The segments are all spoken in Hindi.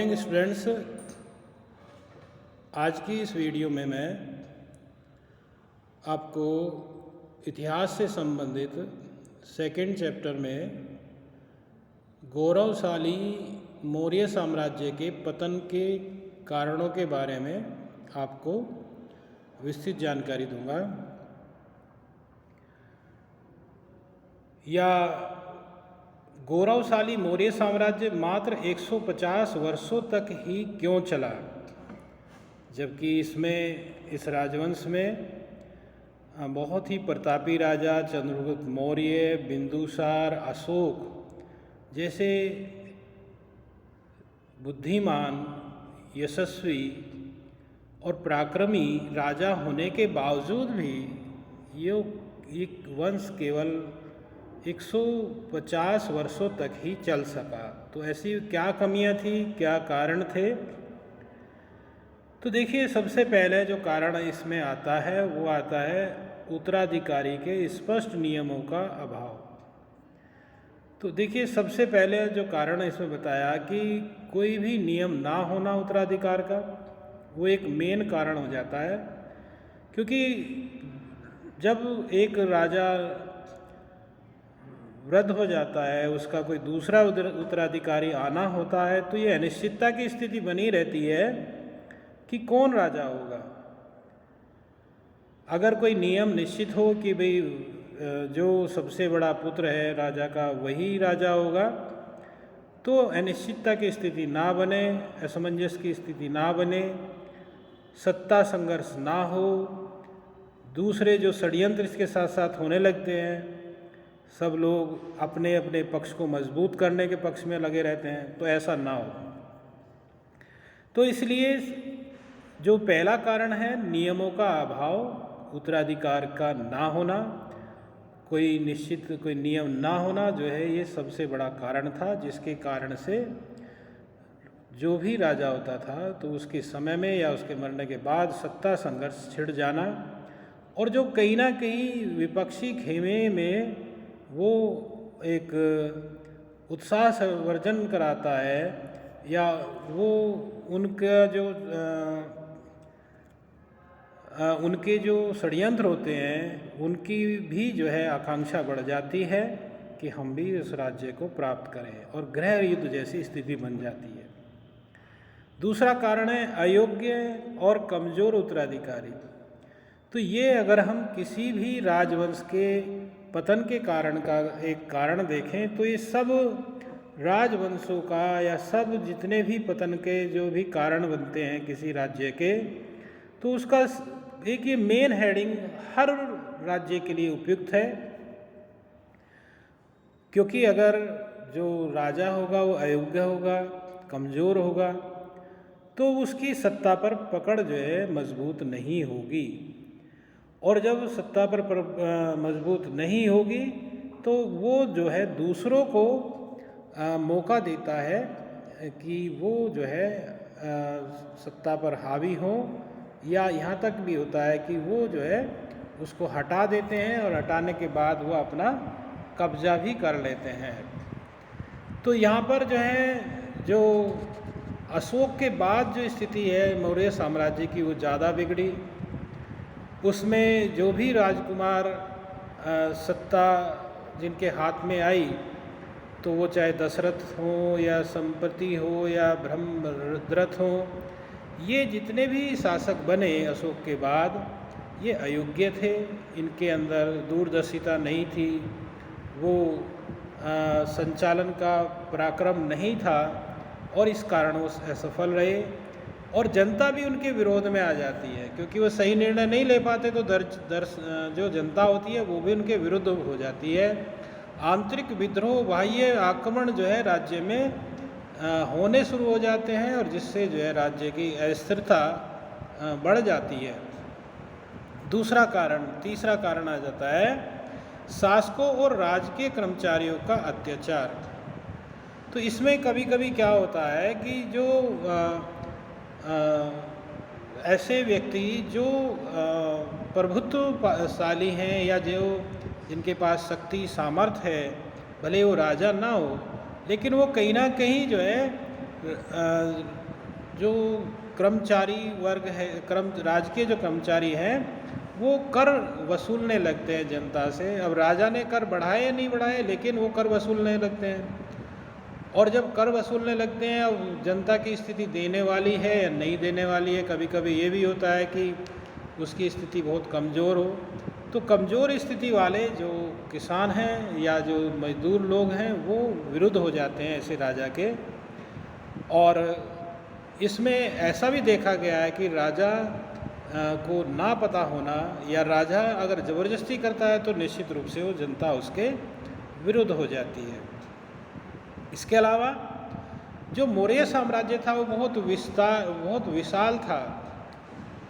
स्टूडेंट्स, आज की इस वीडियो में मैं आपको इतिहास से संबंधित सेकंड चैप्टर में गौरवशाली मौर्य साम्राज्य के पतन के कारणों के बारे में आपको विस्तृत जानकारी दूंगा। या गौरवशाली मौर्य साम्राज्य मात्र 150 वर्षों तक ही क्यों चला, जबकि इस राजवंश में बहुत ही प्रतापी राजा चंद्रगुप्त मौर्य, बिंदुसार, अशोक जैसे बुद्धिमान, यशस्वी और पराक्रमी राजा होने के बावजूद भी ये वंश केवल 150 वर्षों तक ही चल सका। तो ऐसी क्या कमियां थी, क्या कारण थे? तो देखिए, सबसे पहले जो कारण इसमें आता है वो आता है उत्तराधिकारी के स्पष्ट नियमों का अभाव। तो देखिए, सबसे पहले जो कारण इसमें बताया कि कोई भी नियम ना होना उत्तराधिकार का, वो एक मेन कारण हो जाता है। क्योंकि जब एक राजा वृद्ध हो जाता है, उसका कोई दूसरा उत्तराधिकारी आना होता है, तो ये अनिश्चितता की स्थिति बनी रहती है कि कौन राजा होगा। अगर कोई नियम निश्चित हो कि भाई जो सबसे बड़ा पुत्र है राजा का वही राजा होगा, तो अनिश्चितता की स्थिति ना बने, असमंजस की स्थिति ना बने, सत्ता संघर्ष ना हो, दूसरे जो षड्यंत्र इसके साथ साथ होने लगते हैं, सब लोग अपने अपने पक्ष को मजबूत करने के पक्ष में लगे रहते हैं, तो ऐसा ना हो। तो इसलिए जो पहला कारण है नियमों का अभाव, उत्तराधिकार का ना होना, कोई निश्चित कोई नियम ना होना जो है, ये सबसे बड़ा कारण था, जिसके कारण से जो भी राजा होता था तो उसके समय में या उसके मरने के बाद सत्ता संघर्ष छिड़ जाना, और जो कहीं ना कहीं विपक्षी खेमे में वो एक उत्साह संवर्धन कराता है, या वो उनका जो उनके जो षड्यंत्र होते हैं उनकी भी जो है आकांक्षा बढ़ जाती है कि हम भी उस राज्य को प्राप्त करें, और गृह युद्ध जैसी स्थिति बन जाती है। दूसरा कारण है अयोग्य और कमज़ोर उत्तराधिकारी। तो ये अगर हम किसी भी राजवंश के पतन के कारण का एक कारण देखें, तो ये सब राजवंशों का या सब जितने भी पतन के जो भी कारण बनते हैं किसी राज्य के, तो उसका एक ये मेन हेडिंग हर राज्य के लिए उपयुक्त है। क्योंकि अगर जो राजा होगा वो अयोग्य होगा, कमज़ोर होगा, तो उसकी सत्ता पर पकड़ जो है मजबूत नहीं होगी, और जब सत्ता पर मजबूत नहीं होगी तो वो जो है दूसरों को मौका देता है कि वो जो है सत्ता पर हावी हो, या यहाँ तक भी होता है कि वो जो है उसको हटा देते हैं, और हटाने के बाद वो अपना कब्जा भी कर लेते हैं। तो यहाँ पर जो है जो अशोक के बाद जो स्थिति है मौर्य साम्राज्य की, वो ज़्यादा बिगड़ी। उसमें जो भी राजकुमार सत्ता जिनके हाथ में आई, तो वो चाहे दशरथ हो या संपत्ति हो या ब्रह्मरथ हो, ये जितने भी शासक बने अशोक के बाद, ये अयोग्य थे, इनके अंदर दूरदर्शिता नहीं थी, वो संचालन का पराक्रम नहीं था, और इस कारण वो असफल रहे, और जनता भी उनके विरोध में आ जाती है, क्योंकि वो सही निर्णय नहीं ले पाते, तो जो जनता होती है वो भी उनके विरुद्ध हो जाती है। आंतरिक विद्रोह, बाह्य आक्रमण जो है राज्य में होने शुरू हो जाते हैं, और जिससे जो है राज्य की अस्थिरता बढ़ जाती है। तीसरा कारण आ जाता है शासकों और राजकीय कर्मचारियों का अत्याचार। तो इसमें कभी कभी क्या होता है कि जो ऐसे व्यक्ति जो प्रभुत्वशाली हैं, या जो जिनके पास शक्ति सामर्थ्य है, भले वो राजा ना हो, लेकिन वो कहीं ना कहीं जो है जो कर्मचारी वर्ग है, राजकीय जो कर्मचारी हैं वो कर वसूलने लगते हैं जनता से। अब राजा ने कर बढ़ाए या नहीं बढ़ाए, लेकिन वो कर वसूलने लगते हैं। और जब कर वसूलने लगते हैं, अब जनता की स्थिति देने वाली है या नहीं देने वाली है, कभी कभी ये भी होता है कि उसकी स्थिति बहुत कमज़ोर हो, तो कमज़ोर स्थिति वाले जो किसान हैं या जो मजदूर लोग हैं वो विरुद्ध हो जाते हैं ऐसे राजा के। और इसमें ऐसा भी देखा गया है कि राजा को ना पता होना, या राजा अगर ज़बरदस्ती करता है तो निश्चित रूप से वो जनता उसके विरुद्ध हो जाती है। इसके अलावा जो मौर्य साम्राज्य था वो बहुत विशाल था,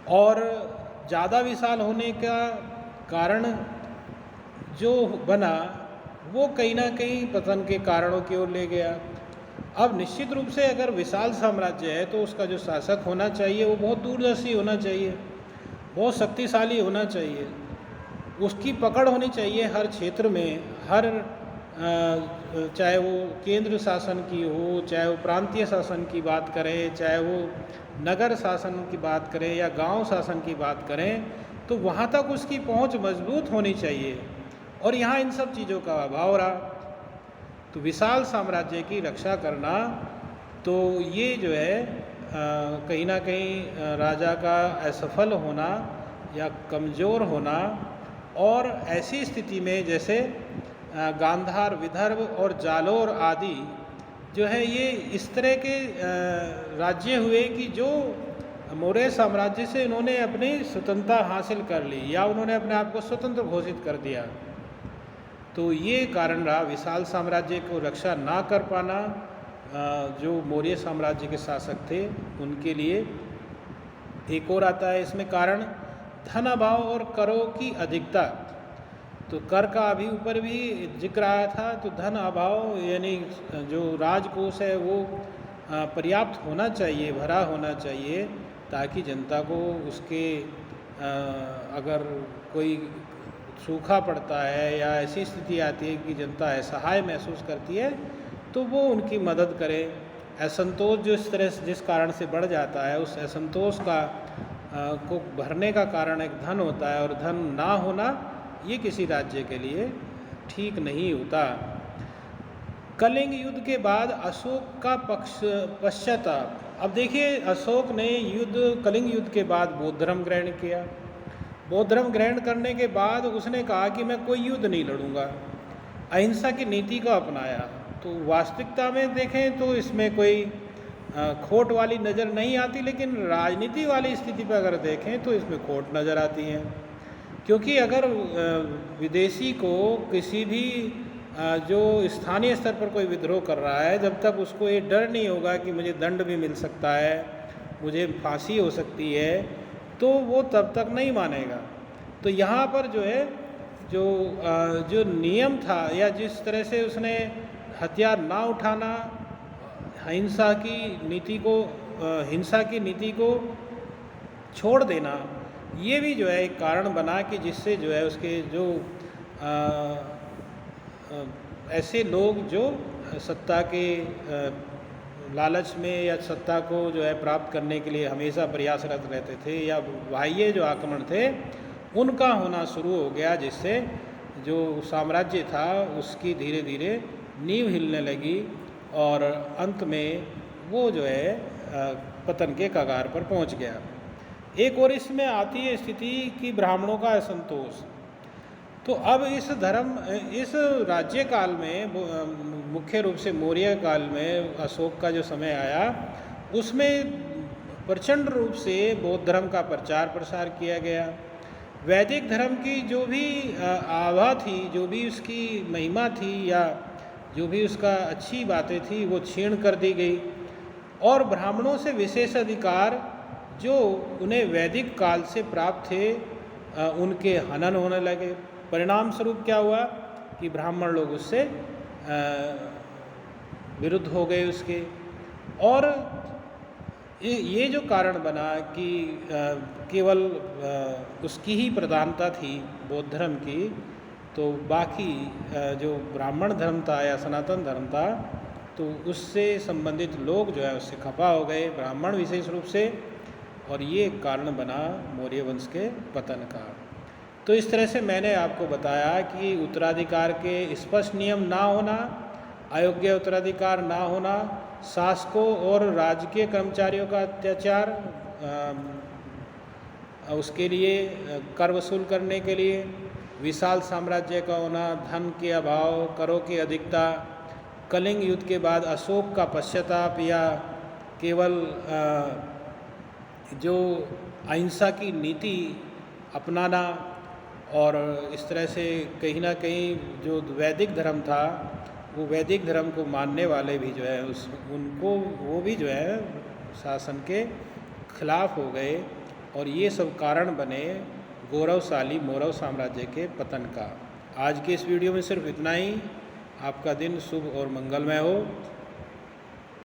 और ज़्यादा विशाल होने का कारण जो बना वो कहीं ना कहीं पतन के कारणों की ओर ले गया। अब निश्चित रूप से अगर विशाल साम्राज्य है तो उसका जो शासक होना चाहिए वो बहुत दूरदर्शी होना चाहिए, बहुत शक्तिशाली होना चाहिए, उसकी पकड़ होनी चाहिए हर क्षेत्र में, चाहे वो केंद्र शासन की हो, चाहे वो प्रांतीय शासन की बात करें, चाहे वो नगर शासन की बात करें या गांव शासन की बात करें, तो वहाँ तक उसकी पहुँच मजबूत होनी चाहिए। और यहाँ इन सब चीज़ों का अभाव रहा। तो विशाल साम्राज्य की रक्षा करना, तो ये जो है कहीं ना कहीं राजा का असफल होना या कमज़ोर होना। और ऐसी स्थिति में जैसे गांधार, विदर्भ और जालोर आदि जो है ये इस तरह के राज्य हुए कि जो मौर्य साम्राज्य से इन्होंने अपनी स्वतंत्रता हासिल कर ली या उन्होंने अपने आप को स्वतंत्र घोषित कर दिया। तो ये कारण रहा विशाल साम्राज्य को रक्षा ना कर पाना जो मौर्य साम्राज्य के शासक थे उनके लिए। एक और आता है इसमें कारण, धन अभाव और करों की अधिकता। तो कर का अभी ऊपर भी जिक्र आया था। तो धन अभाव यानी जो राजकोष है वो पर्याप्त होना चाहिए, भरा होना चाहिए, ताकि जनता को उसके अगर कोई सूखा पड़ता है या ऐसी स्थिति आती है कि जनता असहाय महसूस करती है तो वो उनकी मदद करे। असंतोष जो इस तरह से जिस कारण से बढ़ जाता है, उस असंतोष को भरने का कारण एक धन होता है, और धन ना होना ये किसी राज्य के लिए ठीक नहीं होता। कलिंग युद्ध के बाद अशोक का पश्चाताप। अब देखिए, अशोक ने कलिंग युद्ध के बाद बौद्ध धर्म ग्रहण किया। बौद्ध धर्म ग्रहण करने के बाद उसने कहा कि मैं कोई युद्ध नहीं लड़ूंगा, अहिंसा की नीति को अपनाया। तो वास्तविकता में देखें तो इसमें कोई खोट वाली नज़र नहीं आती, लेकिन राजनीति वाली स्थिति पर अगर देखें तो इसमें खोट नज़र आती है। क्योंकि अगर विदेशी को किसी भी जो स्थानीय स्तर पर कोई विद्रोह कर रहा है, जब तक उसको ये डर नहीं होगा कि मुझे दंड भी मिल सकता है, मुझे फांसी हो सकती है, तो वो तब तक नहीं मानेगा। तो यहाँ पर जो है जो नियम था या जिस तरह से उसने हथियार ना उठाना, हिंसा की नीति को छोड़ देना, ये भी जो है एक कारण बना कि जिससे जो है उसके जो ऐसे लोग जो सत्ता के लालच में या सत्ता को जो है प्राप्त करने के लिए हमेशा प्रयासरत रहते थे, या बाह्य जो आक्रमण थे उनका होना शुरू हो गया, जिससे जो साम्राज्य था उसकी धीरे धीरे नींव हिलने लगी और अंत में वो जो है पतन के कगार पर पहुंच गया। एक और इसमें आती है स्थिति कि ब्राह्मणों का असंतोष। तो अब इस राज्य काल में मुख्य रूप से मौर्य काल में अशोक का जो समय आया, उसमें प्रचंड रूप से बौद्ध धर्म का प्रचार प्रसार किया गया। वैदिक धर्म की जो भी आभा थी, जो भी उसकी महिमा थी या जो भी उसका अच्छी बातें थी, वो क्षीण कर दी गई, और ब्राह्मणों से विशेष अधिकार जो उन्हें वैदिक काल से प्राप्त थे उनके हनन होने लगे। परिणाम स्वरूप क्या हुआ कि ब्राह्मण लोग उससे विरुद्ध हो गए उसके। और ये जो कारण बना कि केवल उसकी ही प्रधानता थी बौद्ध धर्म की, तो बाकी जो ब्राह्मण धर्म था या सनातन धर्म था, तो तो उससे संबंधित लोग जो है उससे खफा हो गए, ब्राह्मण विशेष रूप से, और ये कारण बना मौर्य वंश के पतन का। तो इस तरह से मैंने आपको बताया कि उत्तराधिकार के स्पष्ट नियम ना होना, अयोग्य उत्तराधिकार ना होना, शासकों और राजकीय कर्मचारियों का अत्याचार, उसके लिए कर वसूल करने के लिए विशाल साम्राज्य का होना, धन के अभाव, करों की अधिकता, कलिंग युद्ध के बाद अशोक का पश्चाताप या केवल जो अहिंसा की नीति अपनाना, और इस तरह से कहीं ना कहीं जो वैदिक धर्म था वो वैदिक धर्म को मानने वाले भी जो है उनको वो भी जो है शासन के खिलाफ हो गए, और ये सब कारण बने गौरवशाली मौर्य साम्राज्य के पतन का। आज के इस वीडियो में सिर्फ इतना ही। आपका दिन शुभ और मंगलमय हो।